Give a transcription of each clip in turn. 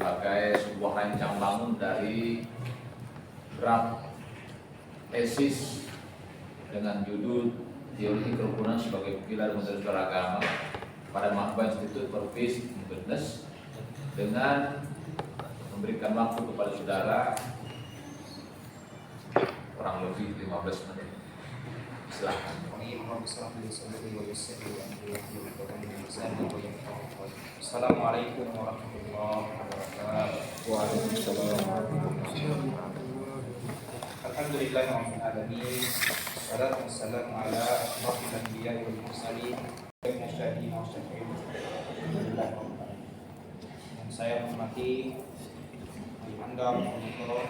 sebagai sebuah rancang bangun dari draft tesis dengan judul Teori Kerukunan sebagai Pilar Modernisasi Beragama pada Mahkamah Institute for Peace and Goodness, dengan memberikan waktu kepada saudara kurang lebih 15 menit. Silakan. Assalamualaikum warahmatullahi wabarakatuh. Waalaikumsalam warahmatullahi wabarakatuh. Alhamdulillahirabbil alamin. Wassalatu wassalamu ala asyrofil anbiya'i wal mursalin wa syahidin wa syafi'in. Saya hormati Anda monitor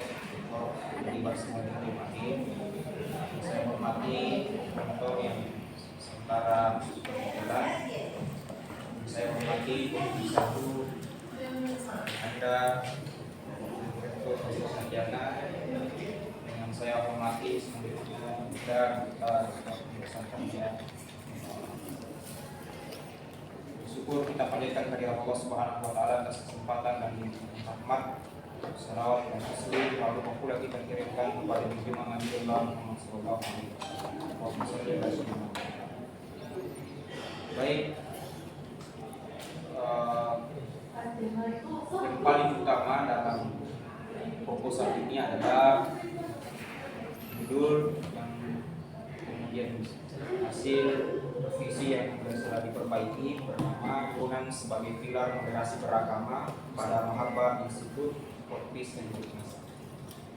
terlibat semua di makin. Saya hormati monitor yang sementara jalan. Saya hormati Komisi 1 Anda Direktur Sarjana, dengan saya hormati selanjutnya kita bersama-sama. Syukur kita panjatkan kehadirat Allah Subhanahu wa taala atas kesempatan dan rahmat, salawat dan taslim lalu pula kita kirimkan kepada Nabi Muhammad sallallahu alaihi wasallam. Baik, yang paling utama dalam proposal ini adalah judul yang kemudian hasil revisi yang sudah diperbaiki bernama Kerukunan sebagai Pilar Moderasi Beragama pada Mahabbah Institute for Peace and Goodness.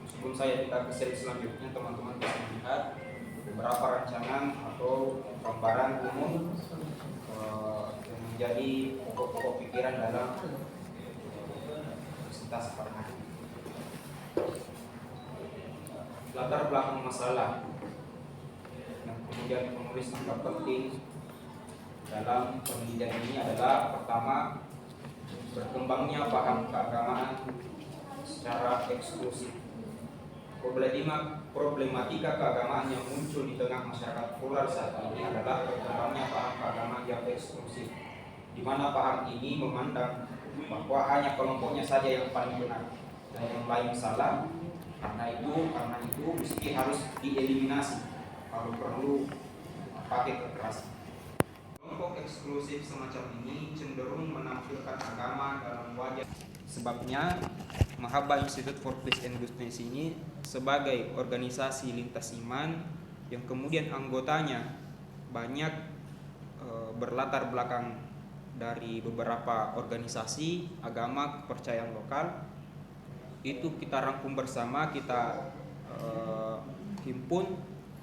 Sebelum saya kita ke slide selanjutnya, teman-teman bisa melihat beberapa rancangan atau gambaran umum yang menjadi pokok-pokok pikiran dalam Universitas Parahyangan. Latar belakang masalah yang kemudian penulis anggap penting dalam penelitian ini adalah pertama, berkembangnya paham keagamaan secara eksklusif. Problematika keagamaan yang muncul di tengah masyarakat plural saat ini adalah berkembangnya paham keagamaan yang eksklusif, di mana paham ini memandang bahwa hanya kelompoknya saja yang paling benar dan yang lain salah. Karena itu mesti harus dieliminasi, kalau perlu pakai kekerasan. Kelompok eksklusif semacam ini cenderung menampilkan agama dalam wajah. Sebabnya Mahabbah Institute for Peace and Goodness ini sebagai organisasi lintas iman yang kemudian anggotanya banyak berlatar belakang dari beberapa organisasi agama kepercayaan lokal, itu kita rangkum bersama, kita himpun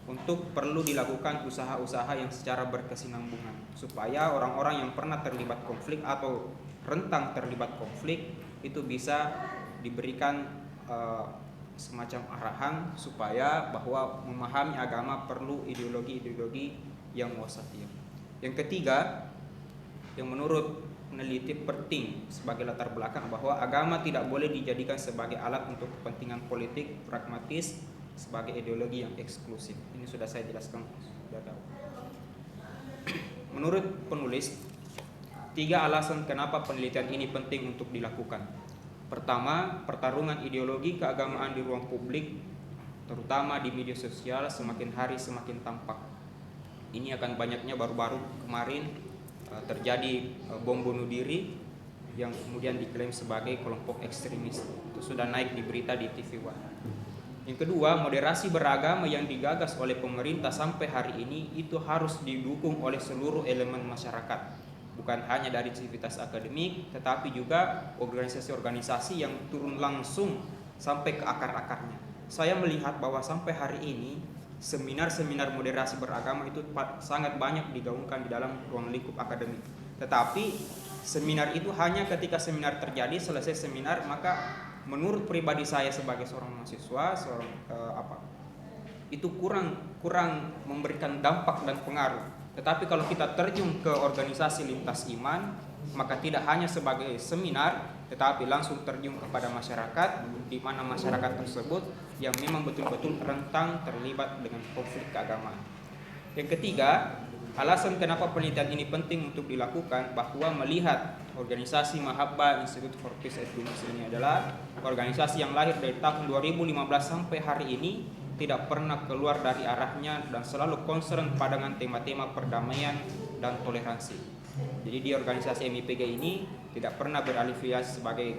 untuk perlu dilakukan usaha-usaha yang secara berkesinambungan supaya orang-orang yang pernah terlibat konflik atau rentang terlibat konflik itu bisa diberikan semacam arahan supaya bahwa memahami agama perlu ideologi-ideologi yang wasatiyah. Yang ketiga, yang menurut peneliti penting sebagai latar belakang, bahwa agama tidak boleh dijadikan sebagai alat untuk kepentingan politik pragmatis sebagai ideologi yang eksklusif. Ini sudah saya jelaskan. Menurut penulis, 3 alasan kenapa penelitian ini penting untuk dilakukan. Pertama, pertarungan ideologi keagamaan di ruang publik, terutama di media sosial, semakin hari semakin tampak. Ini akan banyaknya baru-baru kemarin terjadi bom bunuh diri yang kemudian diklaim sebagai kelompok ekstremis. Itu sudah naik di berita di TV One. Yang kedua, moderasi beragama yang digagas oleh pemerintah sampai hari ini itu harus didukung oleh seluruh elemen masyarakat, bukan hanya dari civitas akademik, tetapi juga organisasi-organisasi yang turun langsung sampai ke akar-akarnya. Saya melihat bahwa sampai hari ini seminar-seminar moderasi beragama itu sangat banyak digaungkan di dalam ruang lingkup akademik. Tetapi seminar itu hanya ketika seminar terjadi, selesai seminar, maka menurut pribadi saya sebagai seorang mahasiswa, itu kurang memberikan dampak dan pengaruh. Tetapi kalau kita terjun ke organisasi lintas iman, maka tidak hanya sebagai seminar, tetapi langsung terjun kepada masyarakat, di mana masyarakat tersebut yang memang betul-betul rentan terlibat dengan konflik keagamaan. Yang ketiga, Alasan kenapa penelitian ini penting untuk dilakukan bahwa melihat organisasi Mahabbah Institute for Peace and Goodness ini adalah organisasi yang lahir dari tahun 2015 sampai hari ini tidak pernah keluar dari arahnya dan selalu concern pada tema-tema perdamaian dan toleransi. Jadi di organisasi MIPG ini tidak pernah berafiliasi sebagai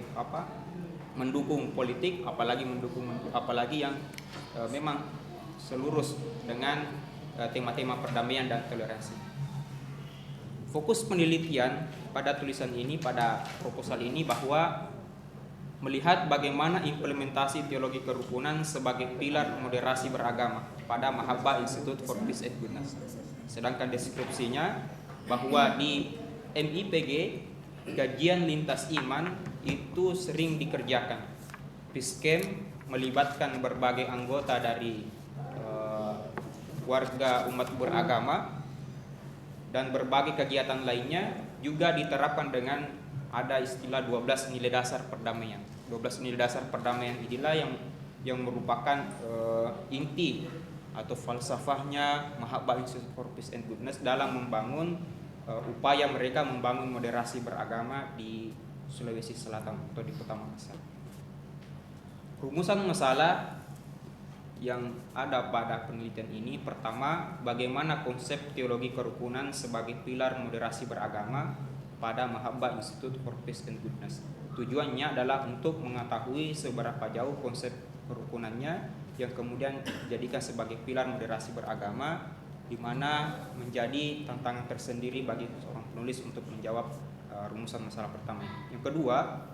mendukung politik, apalagi yang memang selurus dengan tema-tema perdamaian dan toleransi. Fokus penelitian pada tulisan ini, pada proposal ini, bahwa melihat bagaimana implementasi teologi kerukunan sebagai pilar moderasi beragama pada Mahabbah Institute for Peace and Goodness. Sedangkan deskripsinya bahwa di MIPG kajian lintas iman itu sering dikerjakan. Peace Camp melibatkan berbagai anggota dari warga umat beragama, dan berbagai kegiatan lainnya juga diterapkan dengan ada istilah 12 nilai dasar perdamaian. 12 nilai dasar perdamaian inilah yang merupakan inti atau falsafahnya Mahabbah Institute for Peace and Goodness dalam membangun upaya mereka membangun moderasi beragama di Sulawesi Selatan atau di Kota Makassar. Rumusan masalah yang ada pada penelitian ini, pertama, bagaimana konsep teologi kerukunan sebagai pilar moderasi beragama pada Mahabbah Institute for Peace and Goodness. Tujuannya adalah untuk mengetahui seberapa jauh konsep kerukunannya yang kemudian dijadikan sebagai pilar moderasi beragama, di mana menjadi tantangan tersendiri bagi seorang penulis untuk menjawab rumusan masalah pertama. Yang kedua,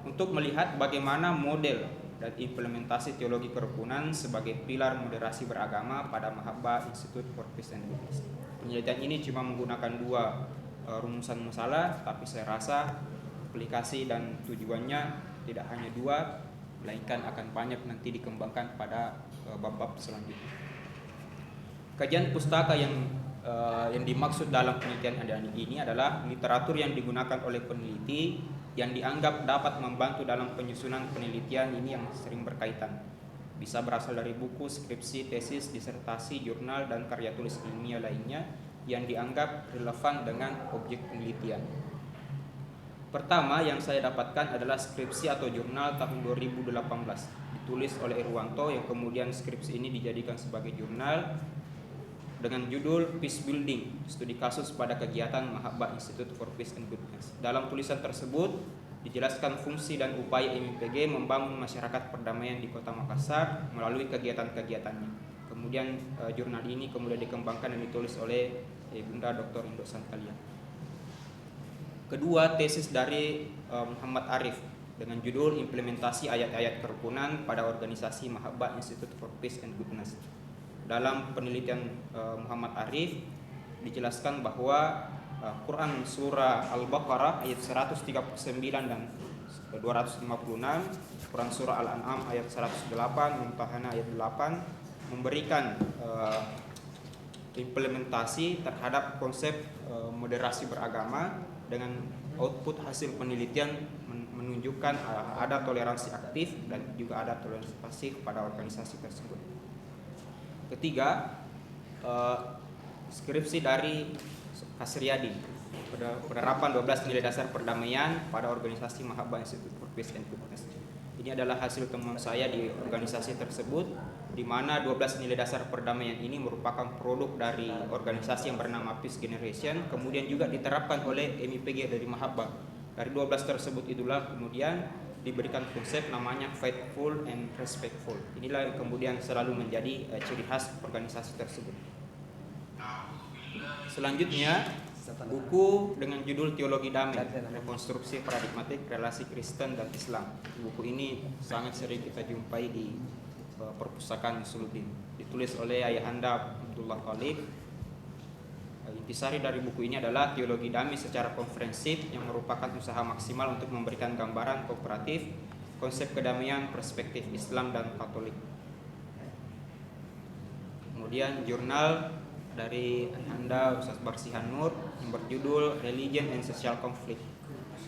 untuk melihat bagaimana model dan implementasi teologi kerukunan sebagai pilar moderasi beragama pada Mahabbah Institute for Peace and Goodness. Penelitian ini cuma menggunakan 2 rumusan masalah, tapi saya rasa aplikasi dan tujuannya tidak hanya 2, melainkan akan banyak nanti dikembangkan pada bab-bab selanjutnya. Kajian pustaka yang dimaksud dalam penelitian ini adalah literatur yang digunakan oleh peneliti yang dianggap dapat membantu dalam penyusunan penelitian ini yang sering berkaitan. Bisa berasal dari buku, skripsi, tesis, disertasi, jurnal, dan karya tulis ilmiah lainnya yang dianggap relevan dengan objek penelitian. Pertama yang saya dapatkan adalah skripsi atau jurnal tahun 2018, ditulis oleh Irwanto, yang kemudian skripsi ini dijadikan sebagai jurnal dengan judul Peace Building, studi kasus pada kegiatan Mahabbah Institute for Peace and Goodness. Dalam tulisan tersebut dijelaskan fungsi dan upaya MIPG membangun masyarakat perdamaian di Kota Makassar melalui kegiatan-kegiatannya. Kemudian jurnal ini kemudian dikembangkan dan ditulis oleh Bunda Dr. Indo Santalia. Kedua, tesis dari Muhammad Arif dengan judul Implementasi Ayat-Ayat Kerukunan pada Organisasi Mahabbah Institute for Peace and Goodness. Dalam penelitian Muhammad Arif dijelaskan bahwa Quran surah Al-Baqarah ayat 139 dan 256, Quran surah Al-An'am ayat 108, Mumtahanah ayat 8 memberikan implementasi terhadap konsep moderasi beragama dengan output hasil penelitian menunjukkan ada toleransi aktif dan juga ada toleransi pasif pada organisasi tersebut. Ketiga, skripsi dari Kasriyadi, penerapan 12 nilai dasar perdamaian pada organisasi Mahabbah Institute for Peace and Goodness. Ini adalah hasil temuan saya di organisasi tersebut, di mana 12 nilai dasar perdamaian ini merupakan produk dari organisasi yang bernama Peace Generation, kemudian juga diterapkan oleh MIPG dari Mahabbah. Dari 12 tersebut itulah kemudian diberikan konsep namanya faithful and respectful. Inilah yang kemudian selalu menjadi ciri khas organisasi tersebut. Selanjutnya, buku dengan judul Teologi Damai, Rekonstruksi Paradigmatik Relasi Kristen dan Islam. Buku ini sangat sering kita jumpai di perpustakaan Musuluddin. Ditulis oleh Ayahanda Abdullah Khalid. Intisari dari buku ini adalah teologi damai secara komprehensif yang merupakan usaha maksimal untuk memberikan gambaran kooperatif, konsep kedamaian, perspektif Islam dan Katolik. Kemudian jurnal dari Ayahanda Ustaz Barsihan Nur yang berjudul Religion and Social Conflict,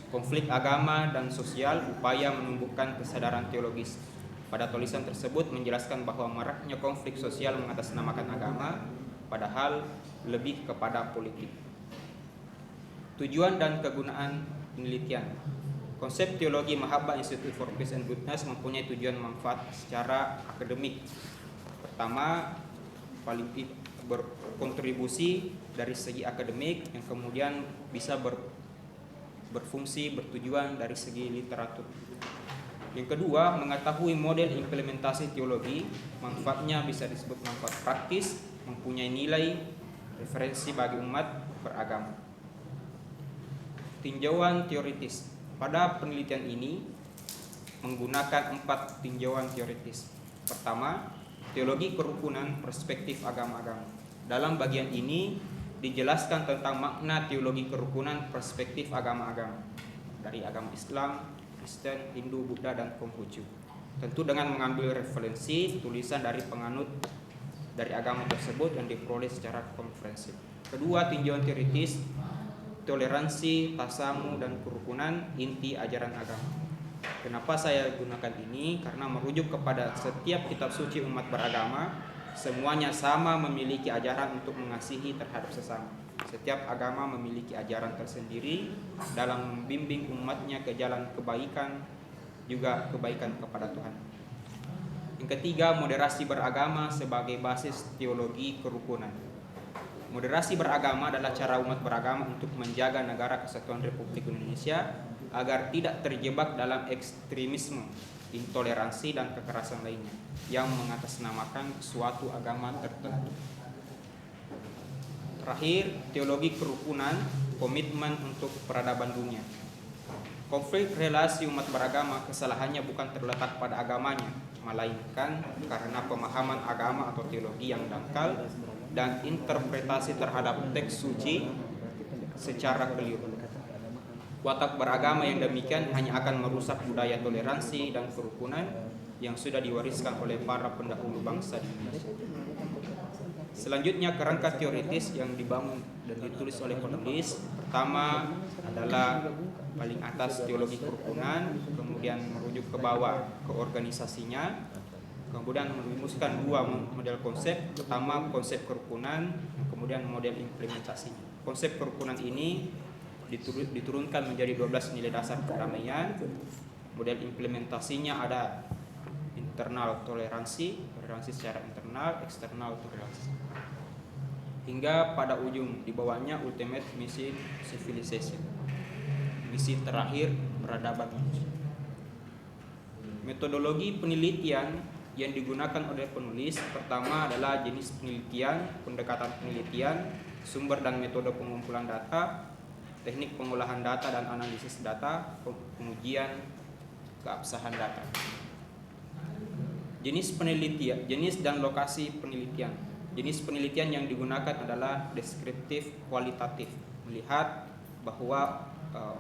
konflik agama dan sosial, upaya menumbuhkan kesadaran teologis. Pada tulisan tersebut menjelaskan bahwa maraknya konflik sosial mengatasnamakan agama, padahal lebih kepada politik. Tujuan dan kegunaan penelitian. Konsep teologi Mahabbah Institute for Peace and Goodness mempunyai tujuan manfaat secara akademik. Pertama, paling berkontribusi dari segi akademik, yang kemudian bisa berfungsi bertujuan dari segi literatur. Yang kedua, mengetahui model implementasi teologi. Manfaatnya bisa disebut manfaat praktis, mempunyai nilai referensi bagi umat beragama. Tinjauan teoritis. Pada penelitian ini menggunakan 4 tinjauan teoritis. Pertama, teologi kerukunan perspektif agama-agama. Dalam bagian ini dijelaskan tentang makna teologi kerukunan perspektif agama-agama dari agama Islam, Kristen, Hindu, Buddha, dan Konghucu. Tentu dengan mengambil referensi tulisan dari penganut dari agama tersebut yang diperoleh secara komprehensif. Kedua, tinjauan teoritis, toleransi, tasamu, dan kerukunan inti ajaran agama. Kenapa saya gunakan ini? Karena merujuk kepada setiap kitab suci umat beragama, semuanya sama memiliki ajaran untuk mengasihi terhadap sesama. Setiap agama memiliki ajaran tersendiri dalam membimbing umatnya ke jalan kebaikan, juga kebaikan kepada Tuhan. Yang ketiga, moderasi beragama sebagai basis teologi kerukunan. Moderasi beragama adalah cara umat beragama untuk menjaga negara kesatuan Republik Indonesia agar tidak terjebak dalam ekstremisme, intoleransi, dan kekerasan lainnya yang mengatasnamakan suatu agama tertentu. Terakhir, teologi kerukunan, komitmen untuk peradaban dunia. Konflik relasi umat beragama kesalahannya bukan terletak pada agamanya, melainkan karena pemahaman agama atau teologi yang dangkal dan interpretasi terhadap teks suci secara keliru. Watak beragama yang demikian hanya akan merusak budaya toleransi dan kerukunan yang sudah diwariskan oleh para pendahulu bangsa di Indonesia. Selanjutnya, kerangka teoritis yang dibangun dan ditulis oleh penulis. Pertama adalah paling atas teologi kerukunan, kemudian merujuk ke bawah ke organisasinya, kemudian merumuskan 2 model konsep. Pertama, konsep kerukunan, kemudian model implementasinya. Konsep kerukunan ini diturunkan menjadi 12 nilai dasar perdamaian. Model implementasinya ada internal toleransi secara internal, eksternal toleransi. Hingga pada ujung di bawahnya ultimate mission civilization, misi terakhir peradaban manusia. Metodologi penelitian yang digunakan oleh penulis pertama adalah jenis penelitian, pendekatan penelitian, sumber dan metode pengumpulan data, teknik pengolahan data dan analisis data, pengujian keabsahan data. Jenis penelitian, jenis dan lokasi penelitian. Jenis penelitian yang digunakan adalah deskriptif kualitatif, melihat bahwa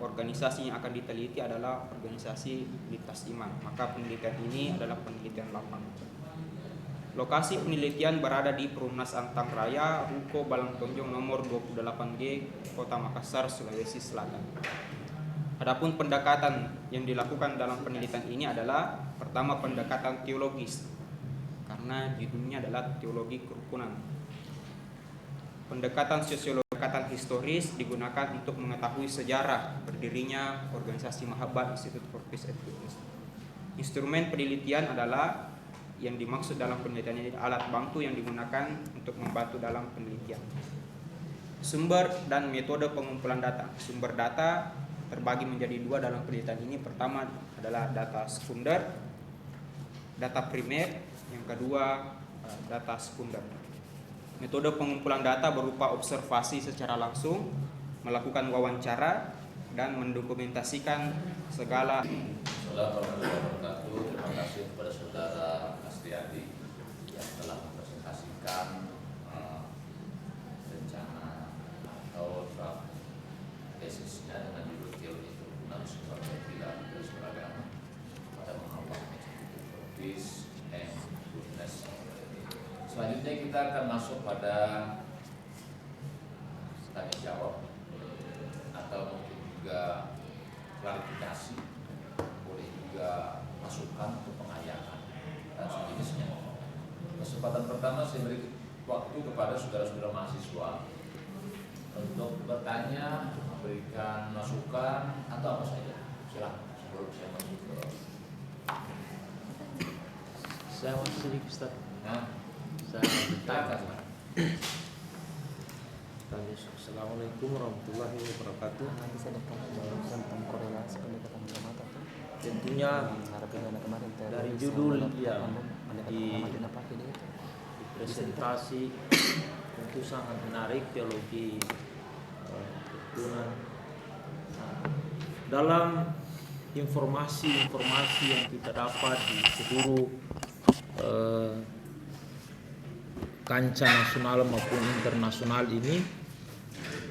organisasi yang akan diteliti adalah organisasi lintas iman, maka penelitian ini adalah penelitian lapangan. Lokasi penelitian berada di Perumnas Antang Raya, Ruko Balangtonjong nomor 28G, Kota Makassar, Sulawesi Selatan. Adapun pendekatan yang dilakukan dalam penelitian ini adalah pertama pendekatan teologis, karena judulnya adalah teologi kerukunan. Pendekatan sosiologis, pendekatan historis digunakan untuk mengetahui sejarah berdirinya organisasi Mahabbah Institute for Peace and Goodness. Instrumen penelitian adalah yang dimaksud dalam penelitian ini alat bantu yang digunakan untuk membantu dalam penelitian. Sumber dan metode pengumpulan data. Sumber data terbagi menjadi 2 dalam penelitian ini. Pertama adalah data sekunder, data primer, yang kedua data sekunder. Metode pengumpulan data berupa observasi secara langsung, melakukan wawancara, dan mendokumentasikan segala. Assalamualaikum warahmatullahi wabarakatuh. Terima kasih kepada Saudara Astiadi yang telah mempresentasikan rencana atau draft tesisnya dengan judul teologi kerukunan sebagai pilar beragama pada Mahabbah Institute for Peace and Goodness. Selanjutnya kita akan masuk pada tanya jawab atau mungkin juga klarifikasi, boleh juga masukan untuk pengayaan dan sejenisnya. Kesempatan pertama saya beri waktu kepada saudara-saudara mahasiswa untuk bertanya, memberikan masukan atau apa saja. Silakan sebelum saya masuk ke. Saya masih sedikit Ustaz. Nah, Saya silakan. Assalamualaikum warahmatullahi wabarakatuh. Tentunya dari judul yang presentasi tentu sangat menarik, teologi keturunan. Dalam informasi yang kita dapat di seluruh kancah nasional maupun internasional ini,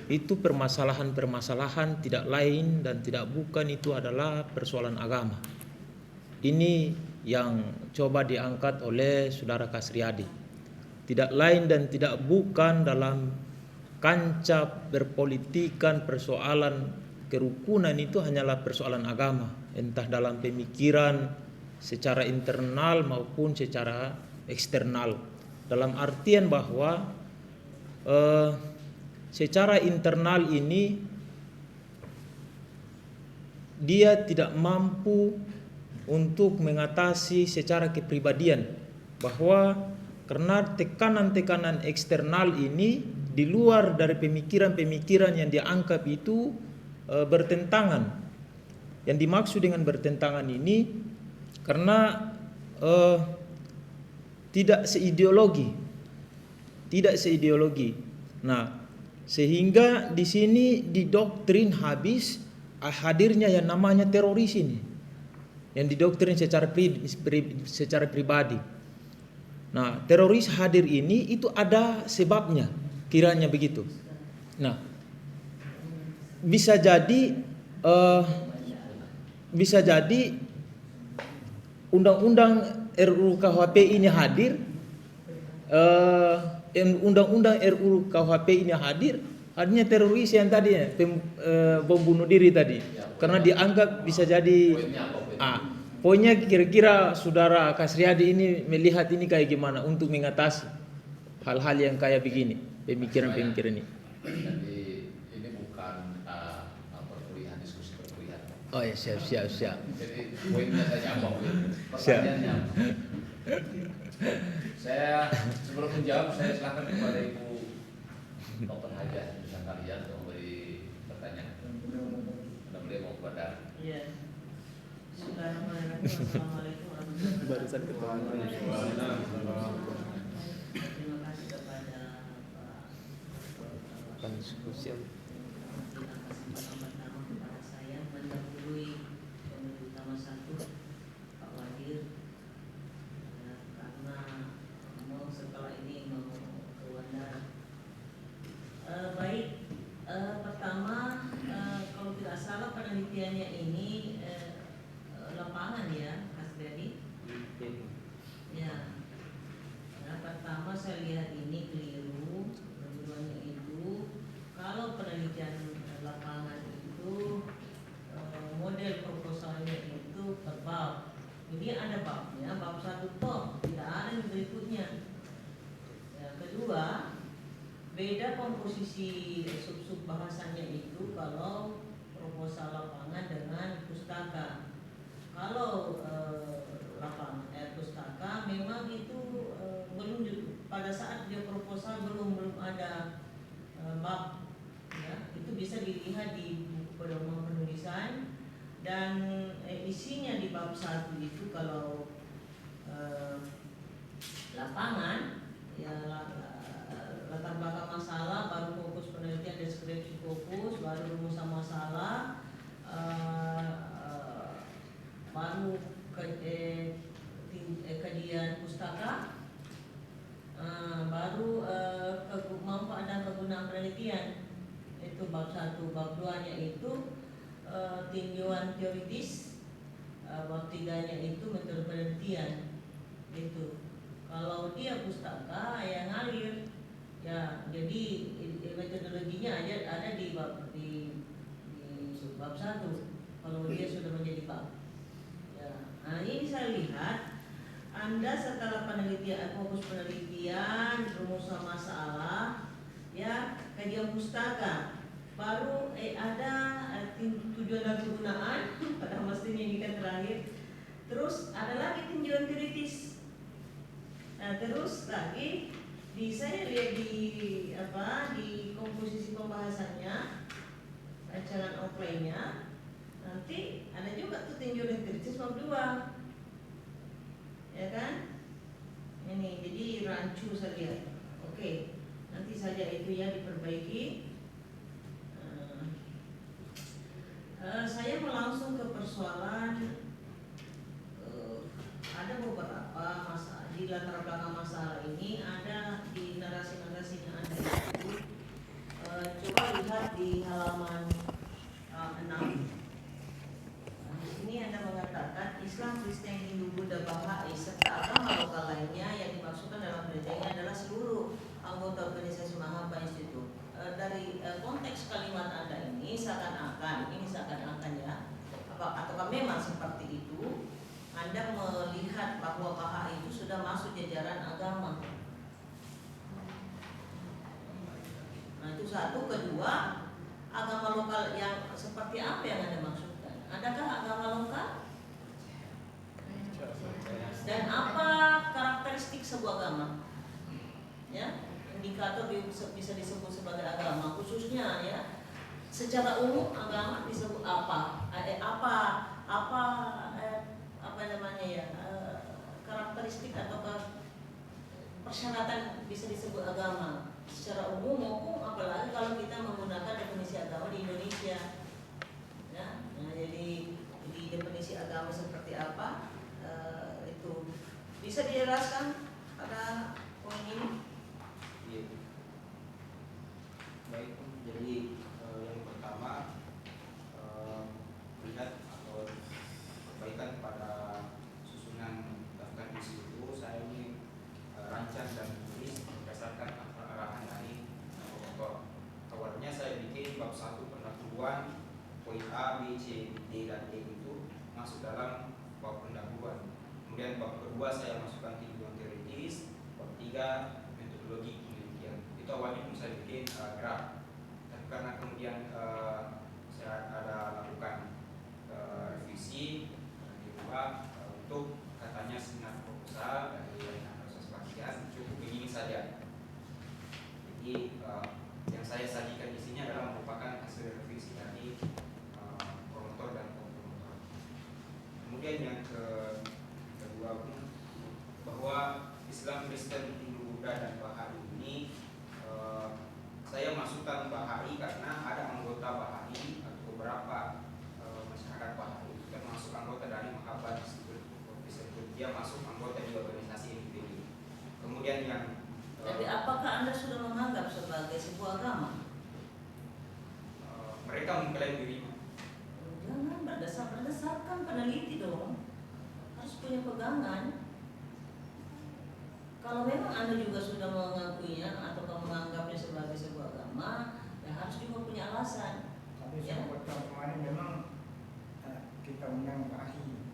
itu permasalahan-permasalahan tidak lain dan tidak bukan itu adalah persoalan agama. Ini yang coba diangkat oleh Saudara Kasriadi. Tidak lain dan tidak bukan dalam kancah berpolitikan persoalan kerukunan itu hanyalah persoalan agama, entah dalam pemikiran secara internal maupun secara eksternal. Dalam artian bahwa secara internal ini dia tidak mampu untuk mengatasi secara kepribadian, bahwa karena tekanan-tekanan eksternal ini di luar dari pemikiran-pemikiran yang dianggap itu bertentangan. Yang dimaksud dengan bertentangan ini karena tidak seideologi. Nah, sehingga di sini didoktrin habis hadirnya yang namanya teroris ini, yang didoktrin secara pribadi. Nah, teroris hadir ini itu ada sebabnya, kiranya begitu. Nah, bisa jadi undang-undang RUU KUHP ini hadir, undang-undang RUU KUHP ini hadirnya teroris yang tadi bom bunuh diri tadi, karena dianggap bisa jadi. Poinnya kira-kira Saudara Kasriadi ini melihat ini kayak gimana untuk mengatasi hal-hal yang kayak begini, pemikiran-pemikiran ini. Jadi ini bukan perkuliahan, diskusi perkuliahan. Oh ya, siap. Jadi poinnya saya apa? Pertanyaannya. Saya sebelum menjawab, saya silakan kepada Ibu Dr. Haja Nusantara untuk memberi pertanyaan. Anda boleh mau kepada. Iya. Assalamualaikum warahmatullahi Barusan ketemu. Terima kasih kepada Pak Diskusi. terima kasih pertama kepada saya mendahului pemilih utama 1 Pak Wadir, karena mau setelah ini mau ke Wanda. Baik, pertama kalau tidak salah penelitiannya ini lapangan ya, Mas Dedi. Ya. Nah, pertama saya lihat ini keliru. Keduanya itu kalau penelitian lapangan itu model proposalnya itu per bab. Jadi ada babnya, bab 1 toh, tidak ada yang berikutnya. Ya, kedua, beda komposisi sub-sub bahasanya itu kalau proposal lapangan dengan pustaka. Kalau pustaka memang itu belum pada saat dia proposal belum ada bab, ya, itu bisa dilihat di buku pedoman penulisan dan isinya di bab 1 itu kalau lapangan ya latar belakang masalah, baru fokus penelitian, deskripsi fokus, baru rumusan masalah, baru kajian pustaka, baru manfaat dan kegunaan penelitian, itu bab 1. Bab 2-nya itu tinjauan teoritis, bab 3-nya itu metode penelitian. Itu kalau dia pustaka yang ngalir ya, jadi metodologinya ada di bab bab 1 kalau dia sudah menjadi bab. Nah, ini saya lihat Anda setelah penelitian, fokus penelitian, rumusan masalah, ya kajian pustaka, baru ada tujuan dan kegunaan, padahal mestinya ini kan terakhir. Terus ada lagi tinjauan teoritis. Nah, terus lagi saya lihat di komposisi pembahasannya, rancangan outline-nya, nanti ada juga tuh tinjauan teoritis bab 2, ya kan? Ini jadi rancu saja. Oke, nanti saja itu ya diperbaiki. Saya mau langsung ke persoalan. Ada beberapa masalah di latar belakang masalah ini, ada di narasi-narasinya ada itu. Coba lihat di halaman 6. Di sini Anda mengatakan Islam, Kristen, Hindu, Buddha, Baha'i serta agama lokal lainnya yang dimaksudkan dalam berita ini adalah seluruh anggota organisasi Mahaba Institute. Dari konteks kalimat Anda ini seakan-akan ya, ataukah memang seperti itu? Anda melihat bahwa Baha'i itu sudah masuk jajaran agama. Nah, itu satu. Kedua, agama lokal yang seperti apa yang Anda maksudkan? Adakah agama lokal? Dan apa karakteristik sebuah agama? Ya, indikator bisa disebut sebagai agama, khususnya ya. Secara umum agama disebut apa? Apa namanya ya, karakteristik atau persyaratan bisa disebut agama secara umum maupun apalagi kalau kita menggunakan definisi agama di Indonesia ya. Nah, jadi di definisi agama seperti apa, itu bisa dijelaskan pada poin ini? Iya. Baik, jadi yang pertama melihat atau perbaikan pada susunan daftar isi itu, saya ini rancang dan tulis berdasarkan arahan dari author. Awalnya saya bikin bab 1 pendahuluan, poin A, B, C, D dan E itu masuk dalam bab pendahuluan. Kemudian bab kedua saya masukkan tinjauan teoritis, bab 3 metodologi penelitian. Itu awalnya pun saya bikin graf. Tapi karena kemudian saya ada lakukan revisi untuk katanya sinar proposal dari proses pelatihan cukup begini saja. Jadi yang saya sajikan di sini adalah merupakan hasil revisi dari promotor dan promotor. Kemudian yang kedua pun bahwa Islam, Kristen, Hindu, Buddha dan Baha'i ini saya masukkan Baha'i karena ada anggota Baha'i atau beberapa masyarakat Baha'i termasuk anggota dari Mahaba Institute, dia masuk anggota di organisasi individu. Kemudian yang Tapi apakah Anda sudah menganggap sebagai sebuah agama? Mereka mengklaim dirinya. Jangan berdasarkan peneliti dong, harus punya pegangan. Kalau memang Anda juga sudah mengakuinya atau menganggapnya sebagai sebuah agama, ya harus juga punya alasan. Tapi Ya. kemarin memang kita undang ahli,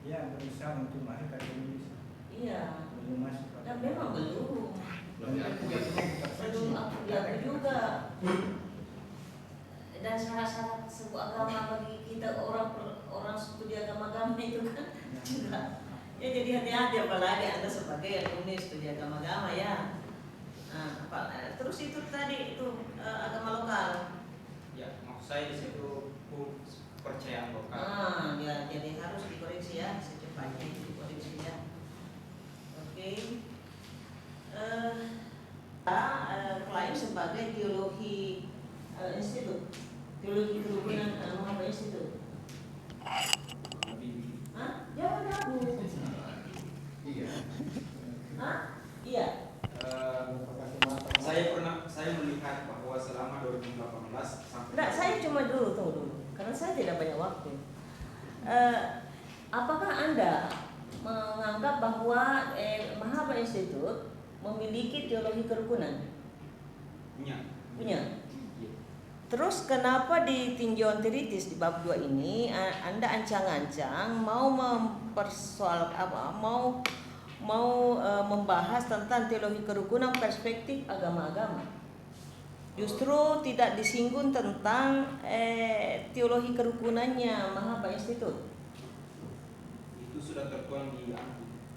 dia berusaha untuk masuk ke Indonesia, Iya. belum masuk. Dan memang belum aku lihat juga. Dan syarat-syarat sebuah agama bagi kita orang studi agama-agama itu kan juga. Ya jadi hati-hati apalagi Anda sebagai alumni studi agama-agama ya. Nah, terus itu tadi itu agama lokal. Ya, maksud saya di situ kepercayaan lokal. Ya jadi harus dikoreksi ya, secepatnya dikoreksi ya. Oke. Klaim sebagai teologi institut, teologi kerukunan Mahaba Institute. Hah? Jangan ragu. Iya. Hah? Iya. Saya melihat bahwa selama 2018 sampai Enggak, saya cuma tunggu dulu, karena saya tidak banyak waktu. Apakah Anda menganggap bahwa Mahaba Institute memiliki teologi kerukunan? punya. Punya. Terus kenapa di tinjauan teoritis di bab 2 ini Anda ancang-ancang mau membahas tentang teologi kerukunan perspektif agama-agama? Justru tidak disinggung tentang teologi kerukunannya Mahaba Institute. Itu sudah tertuang di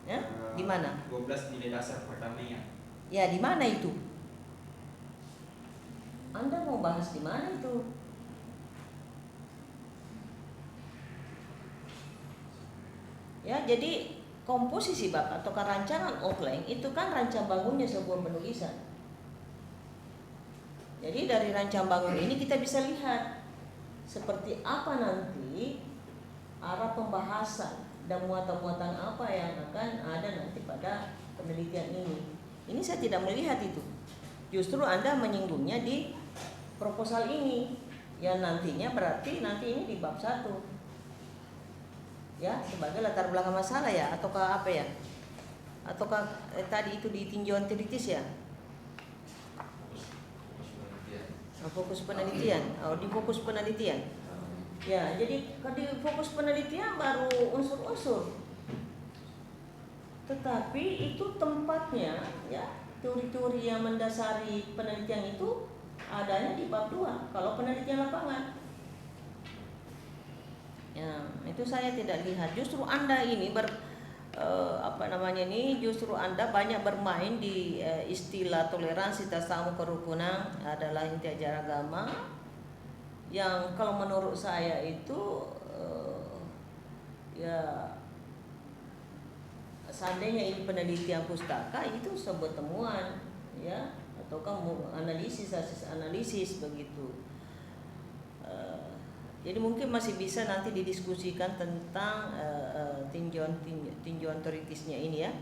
Ya, di mana? 12 nilai dasar perdamaian. Ya, di mana itu? Anda mau bahas di mana itu? Ya, jadi komposisi bab atau rancangan outline itu kan rancang bangunnya sebuah penulisan. Jadi dari rancang bangun ini kita bisa lihat seperti apa nanti arah pembahasan dan muatan-muatan apa yang akan ada nanti pada penelitian ini. Ini saya tidak melihat itu. Justru Anda menyinggungnya di proposal ini. Ya nantinya berarti nanti ini di bab 1. Ya, sebagai latar belakang masalah ya, ataukah apa ya? Ataukah tadi itu di tinjauan teoritis ya? Fokus penelitian. Oh, di fokus penelitian. Ya, jadi di fokus penelitian baru unsur-unsur. Tetapi itu tempatnya ya, teori-teori yang mendasari penelitian itu adanya di bab 2 kalau penelitian lapangan. Ya, itu saya tidak lihat. Justru Anda ini justru Anda banyak bermain di istilah toleransi, tasamu, kerukunan adalah inti ajaran agama yang kalau menurut saya itu ya seandainya ini penelitian pustaka itu sebuah temuan ya ataukah analisis begitu. Jadi mungkin masih bisa nanti didiskusikan tentang tinjauan teoritisnya ini ya.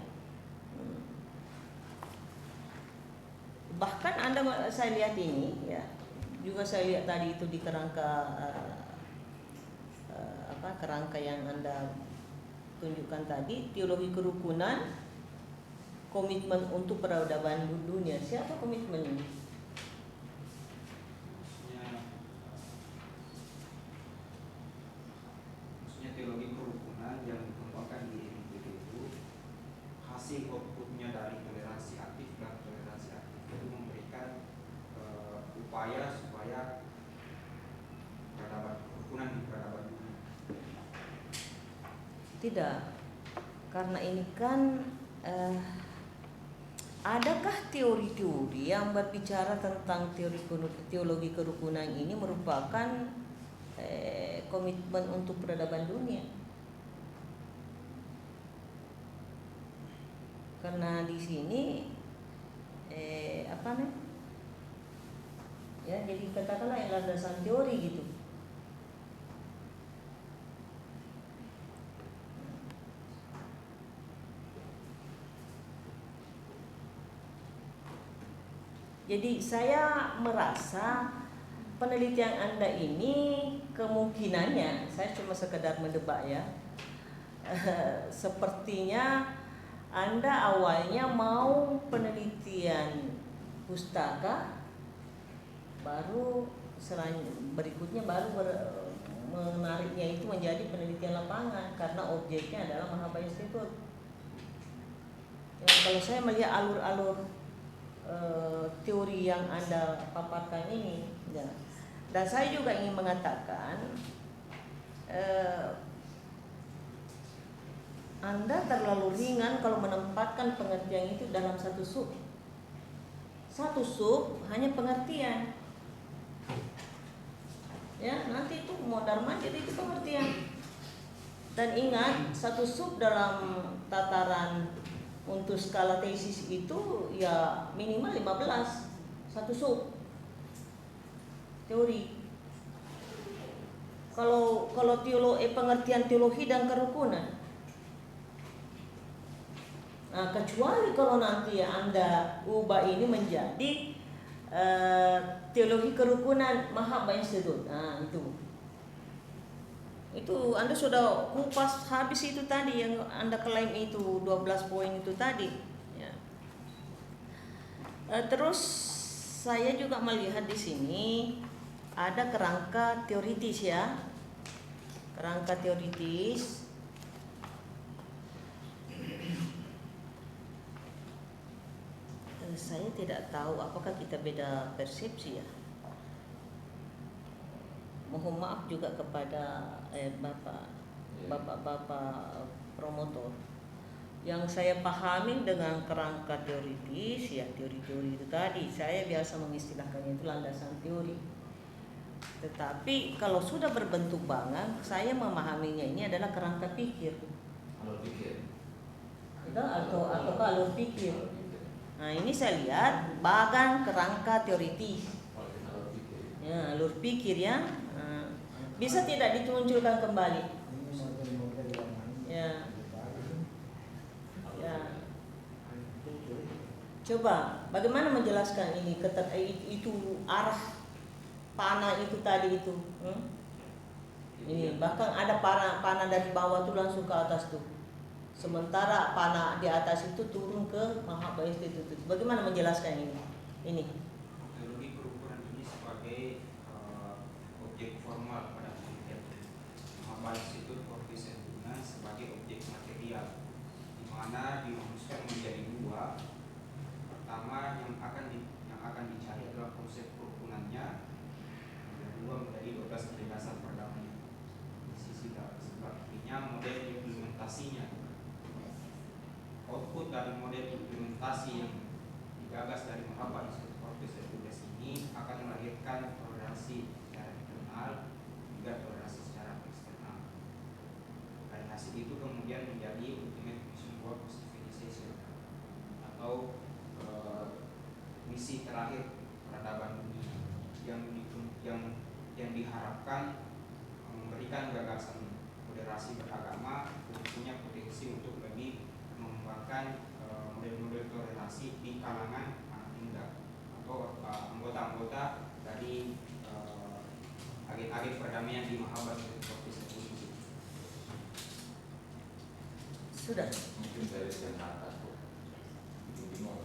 Bahkan saya lihat ini ya, juga saya lihat tadi itu di kerangka kerangka yang Anda tunjukkan tadi, teologi kerukunan, komitmen untuk peradaban dunia. Siapa komitmen ini? Teologi kerukunan yang dikembangkan di MPD itu hasil outputnya dari toleransi aktif dan toleransi aktif itu memberikan upaya supaya kerukunan di peradaban dunia. Tidak, karena ini kan adakah teori-teori yang berbicara tentang teologi kerukunan ini merupakan komitmen untuk peradaban dunia? Karena di sini ya jadi katakanlah yang landasan teori gitu. Jadi saya merasa penelitian Anda ini kemungkinannya, saya cuma sekedar mendebak ya, sepertinya Anda awalnya mau penelitian pustaka, baru berikutnya baru menariknya itu menjadi penelitian lapangan karena objeknya adalah Mahaba Institute. Ya, kalau saya melihat alur-alur teori yang Anda paparkan ini ya. Dan saya juga ingin mengatakan Anda terlalu ringan kalau menempatkan pengertian itu dalam satu sub hanya pengertian ya, nanti itu mau dharma jadi itu pengertian. Dan ingat, satu sub dalam tataran untuk skala tesis itu ya minimal 15 satu sub teori. Kalau pengertian teologi dan kerukunan. Nah, kecuali kalau nanti ya Anda ubah ini menjadi teologi kerukunan Mahaba Institute. Nah, itu Anda sudah kupas habis itu tadi yang Anda klaim itu 12 poin itu tadi ya. Terus saya juga melihat di sini ada kerangka teoritis ya. Kerangka teoritis Saya tidak tahu apakah kita beda persepsi ya. Mohon maaf juga kepada bapak-bapak promotor. Yang saya pahami dengan kerangka teoritis, ya teori-teori itu tadi, saya biasa mengistilahkannya itu landasan teori. Tetapi kalau sudah berbentuk bangan, saya memahaminya ini adalah kerangka pikir. Alur pikir. Atau alur pikir. Nah ini saya lihat bagan kerangka teoritis. Alur pikir. Ya, alur pikir ya. Bisa tidak dimunculkan kembali? Ini model-model yang Ya. Ya. Coba, bagaimana menjelaskan ini itu arah panah itu tadi itu? Ini bahkan ada panah dari bawah tuh langsung ke atas tuh. Sementara panah di atas itu turun ke Mahaba Institute. Bagaimana menjelaskan ini? Ini. Teori kerukunan ini sebagai objek formal pada penelitian. Mahaba Institute for Peace and Humanity sebagai objek material, di mana dirumuskan menjadi dua. Pertama yang akan dicari adalah konsep kerukunannya. Yang kedua menjadi 12 kebebasan perdamaian. Di sisi sebaliknya model implementasinya. Output dari model implementasi yang digagas dari Mahaba Institute for Peace and Humanity ini akan melahirkan toleransi secara internal juga toleransi secara eksternal. Dari hasil itu kemudian menjadi ultimate mission work civilization atau misi terakhir peradaban dunia yang diharapkan memberikan gagasan moderasi beragama punya potensi untuk lebih mengembangkan model-model toleransi di kalangan anak muda atau anggota-anggota dari agen-agen perdamaian di Mahaba seperti itu. Sudah. Mungkin dari yang atas, bingung.